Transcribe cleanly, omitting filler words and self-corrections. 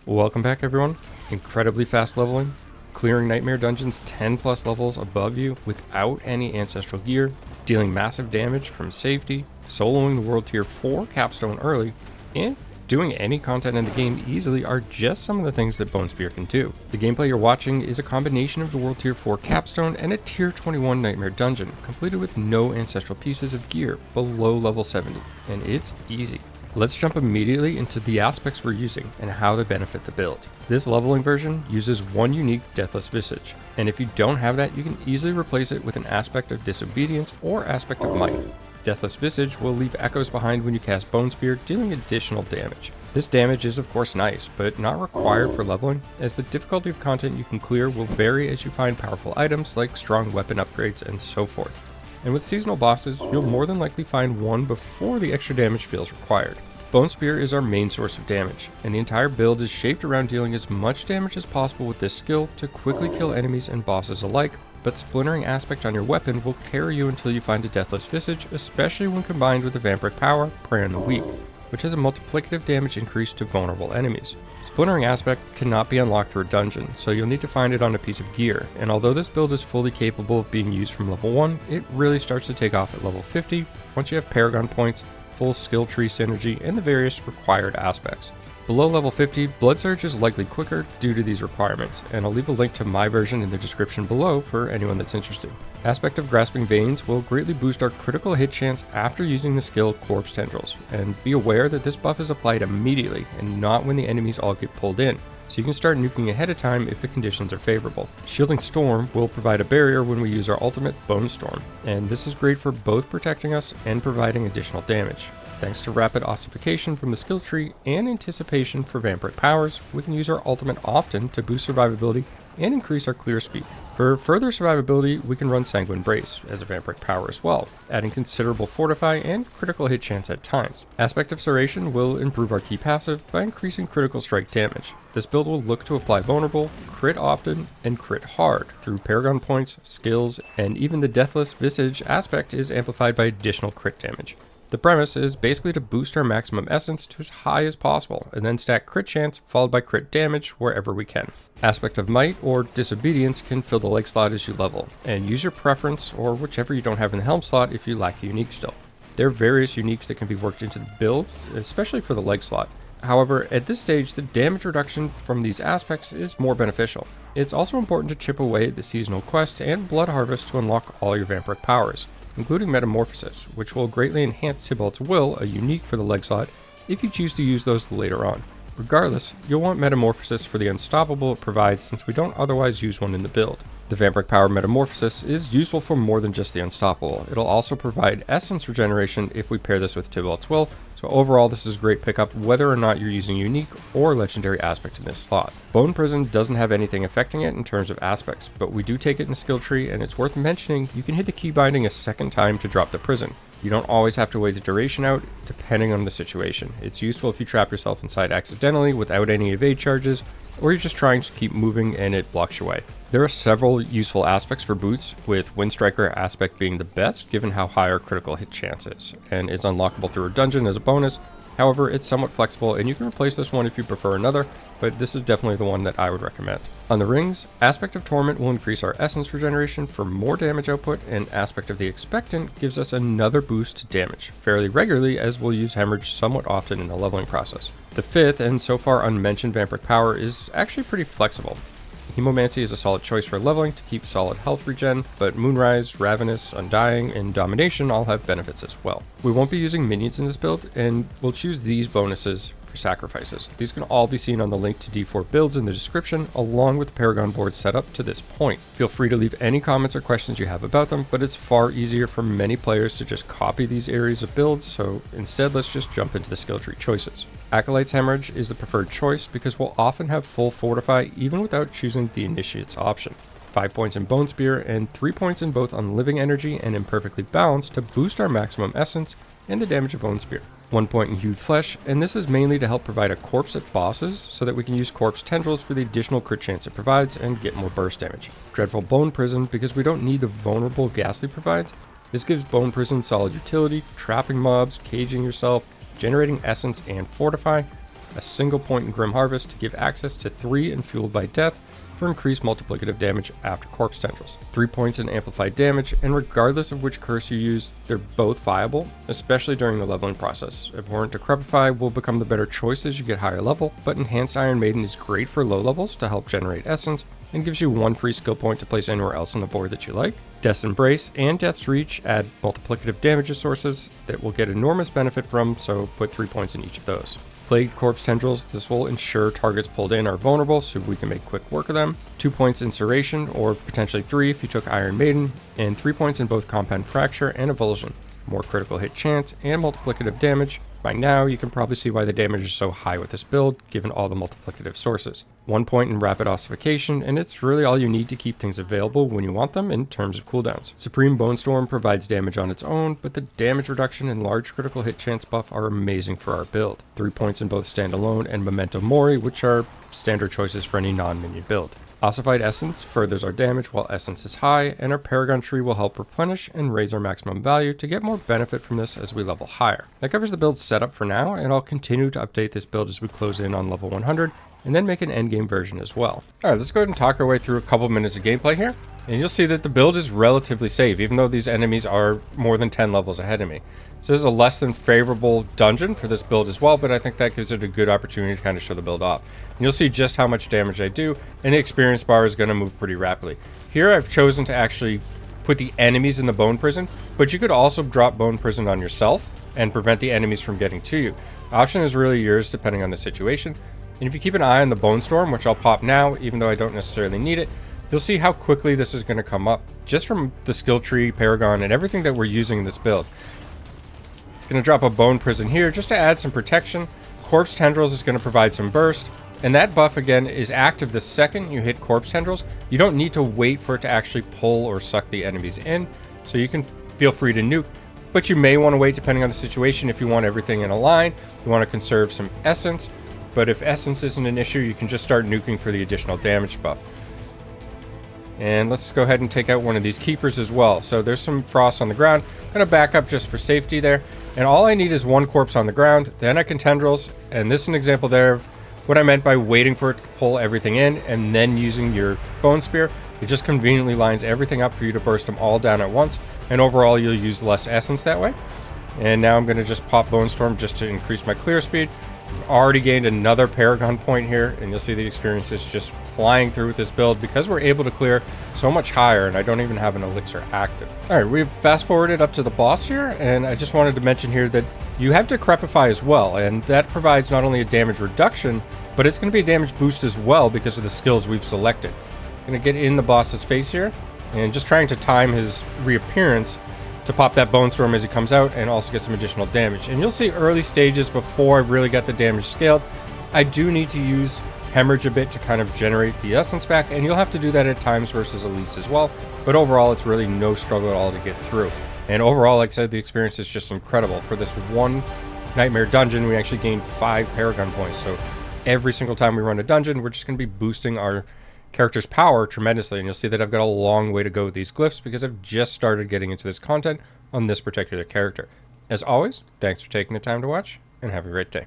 Welcome back, everyone. Incredibly fast leveling, clearing nightmare dungeons 10 plus levels above you without any ancestral gear, dealing massive damage from safety, soloing the world tier 4 capstone early, and doing any content in the game easily are just some of the things that Bone Spear can do. The gameplay you're watching is a combination of the world tier 4 capstone and a tier 21 nightmare dungeon, completed with no ancestral pieces of gear below level 70, and it's easy. Let's jump immediately into the aspects we're using and how they benefit the build. This leveling version uses one unique Deathless Visage, and if you don't have that, you can easily replace it with an aspect of Disobedience or aspect of Might. Deathless Visage will leave echoes behind when you cast Bone Spear, dealing additional damage. This damage is of course nice, but not required for leveling, as the difficulty of content you can clear will vary as you find powerful items like strong weapon upgrades and so forth. And with seasonal bosses, you'll more than likely find one before the extra damage feels required. Bone Spear is our main source of damage, and the entire build is shaped around dealing as much damage as possible with this skill to quickly kill enemies and bosses alike, but splintering aspect on your weapon will carry you until you find a Deathless Visage, especially when combined with the Vampiric power, Prey on the Weak, which has a multiplicative damage increase to vulnerable enemies. Splintering aspect cannot be unlocked through a dungeon, so you'll need to find it on a piece of gear, and although this build is fully capable of being used from level 1, it really starts to take off at level 50 once you have Paragon points, full skill tree synergy, and the various required aspects. Below level 50, Blood Surge is likely quicker due to these requirements, and I'll leave a link to my version in the description below for anyone that's interested. Aspect of Grasping Veins will greatly boost our critical hit chance after using the skill Corpse Tendrils, and be aware that this buff is applied immediately and not when the enemies all get pulled in, so you can start nuking ahead of time if the conditions are favorable. Shielding Storm will provide a barrier when we use our ultimate Bone Storm, and this is great for both protecting us and providing additional damage. Thanks to rapid ossification from the skill tree and anticipation for Vampiric powers, we can use our ultimate often to boost survivability and increase our clear speed. For further survivability, we can run Sanguine Brace as a Vampiric power as well, adding considerable fortify and critical hit chance at times. Aspect of Serration will improve our key passive by increasing critical strike damage. This build will look to apply vulnerable, crit often, and crit hard through Paragon points, skills, and even the Deathless Visage aspect is amplified by additional crit damage. The premise is basically to boost our maximum essence to as high as possible, and then stack crit chance followed by crit damage wherever we can. Aspect of Might or Disobedience can fill the leg slot as you level, and use your preference or whichever you don't have in the helm slot if you lack the unique still. There are various uniques that can be worked into the build, especially for the leg slot. However, at this stage, the damage reduction from these aspects is more beneficial. It's also important to chip away at the seasonal quest and Blood Harvest to unlock all your Vampiric powers, including Metamorphosis, which will greatly enhance Tybalt's Will, a unique for the leg slot, if you choose to use those later on. Regardless, you'll want Metamorphosis for the unstoppable it provides since we don't otherwise use one in the build. The Vampiric power Metamorphosis is useful for more than just the unstoppable. It'll also provide essence regeneration if we pair this with Tybalt's Will, so overall this is a great pickup whether or not you're using unique or legendary aspect in this slot. Bone Prison doesn't have anything affecting it in terms of aspects, but we do take it in the skill tree, and it's worth mentioning you can hit the key binding a second time to drop the prison. You don't always have to wait the duration out, depending on the situation. It's useful if you trap yourself inside accidentally without any evade charges, or you're just trying to keep moving and it blocks your way. There are several useful aspects for boots, with Windstriker aspect being the best given how high our critical hit chance is, and is unlockable through a dungeon as a bonus. However, it's somewhat flexible and you can replace this one if you prefer another, but this is definitely the one that I would recommend. On the rings, Aspect of Torment will increase our essence regeneration for more damage output, and Aspect of the Expectant gives us another boost to damage, fairly regularly as we'll use Hemorrhage somewhat often in the leveling process. The fifth, and so far unmentioned Vampiric power, is actually pretty flexible. Hemomancy is a solid choice for leveling to keep solid health regen, but Moonrise, Ravenous, Undying, and Domination all have benefits as well. We won't be using minions in this build, and we'll choose these bonuses for sacrifices. These can all be seen on the link to D4 builds in the description, along with the Paragon board set up to this point. Feel free to leave any comments or questions you have about them, but it's far easier for many players to just copy these areas of builds, so instead let's just jump into the skill tree choices. Acolyte's Hemorrhage is the preferred choice because we'll often have full Fortify even without choosing the Initiate's option. 5 points in Bone Spear and 3 points in both Unliving Energy and Imperfectly Balanced to boost our maximum essence and the damage of Bone Spear. 1 point in Hewed Flesh, and this is mainly to help provide a corpse at bosses so that we can use Corpse Tendrils for the additional crit chance it provides and get more burst damage. Dreadful Bone Prison because we don't need the vulnerable Ghastly provides. This gives Bone Prison solid utility, trapping mobs, caging yourself, generating essence and fortify, a single point in Grim Harvest to give access to 3 in Fueled by Death for increased multiplicative damage after Corpse Tendrils. 3 points in Amplified Damage, and regardless of which curse you use, they're both viable, especially during the leveling process. Abhorrent Decrepify will become the better choice as you get higher level, but Enhanced Iron Maiden is great for low levels to help generate essence, and gives you 1 free skill point to place anywhere else on the board that you like. Death's Embrace and Death's Reach add multiplicative damage sources that we'll get enormous benefit from, so put 3 points in each of those. Plagued Corpse Tendrils, this will ensure targets pulled in are vulnerable so we can make quick work of them. 2 points in Serration, or potentially 3 if you took Iron Maiden, and 3 points in both Compound Fracture and Avulsion. More critical hit chance and multiplicative damage. By now, you can probably see why the damage is so high with this build, given all the multiplicative sources. 1 point in Rapid Ossification, and it's really all you need to keep things available when you want them in terms of cooldowns. Supreme Bone Storm provides damage on its own, but the damage reduction and large critical hit chance buff are amazing for our build. 3 points in both Standalone and Memento Mori, which are standard choices for any non-minion build. Ossified Essence furthers our damage while Essence is high, and our Paragon Tree will help replenish and raise our maximum value to get more benefit from this as we level higher. That covers the build setup for now, and I'll continue to update this build as we close in on level 100, and then make an endgame version as well. Alright, let's go ahead and talk our way through a couple minutes of gameplay here, and you'll see that the build is relatively safe, even though these enemies are more than 10 levels ahead of me. So this is a less than favorable dungeon for this build as well, but I think that gives it a good opportunity to kind of show the build off. And you'll see just how much damage I do, and the experience bar is going to move pretty rapidly. Here I've chosen to actually put the enemies in the Bone Prison, but you could also drop Bone Prison on yourself and prevent the enemies from getting to you. The option is really yours depending on the situation. And if you keep an eye on the Bone Storm, which I'll pop now, even though I don't necessarily need it, you'll see how quickly this is going to come up, just from the skill tree, Paragon, and everything that we're using in this build. Going to drop a Bone Prison here just to add some protection. Corpse Tendrils is going to provide some burst, and that buff again is active the second you hit Corpse Tendrils. You don't need to wait for it to actually pull or suck the enemies in, so you can feel free to nuke, but you may want to wait depending on the situation if you want everything in a line. You want to conserve some essence, but if essence isn't an issue, you can just start nuking for the additional damage buff. And let's go ahead and take out one of these keepers as well. So there's some frost on the ground. I'm going to back up just for safety there. And all I need is 1 corpse on the ground. Then I can tendrils. And this is an example there of what I meant by waiting for it to pull everything in and then using your bone spear. It just conveniently lines everything up for you to burst them all down at once. And overall, you'll use less essence that way. And now I'm going to just pop Bone Storm just to increase my clear speed. I've already gained another Paragon point here, and you'll see the experience is just flying through with this build because we're able to clear so much higher, and I don't even have an elixir active. Alright, we've fast forwarded up to the boss here, and I just wanted to mention here that you have Decrepify as well, and that provides not only a damage reduction, but it's going to be a damage boost as well because of the skills we've selected. I'm going to get in the boss's face here, and just trying to time his reappearance to pop that Bone Storm as he comes out and also get some additional damage. And you'll see early stages before I've really got the damage scaled, I do need to use Hemorrhage a bit to kind of generate the essence back, and you'll have to do that at times versus elites as well. But overall, it's really no struggle at all to get through. And overall, like I said, the experience is just incredible. For this one Nightmare dungeon, we actually gained 5 Paragon points. So every single time we run a dungeon, we're just going to be boosting our character's power tremendously, and you'll see that I've got a long way to go with these glyphs because I've just started getting into this content on this particular character. As always, thanks for taking the time to watch, and have a great day.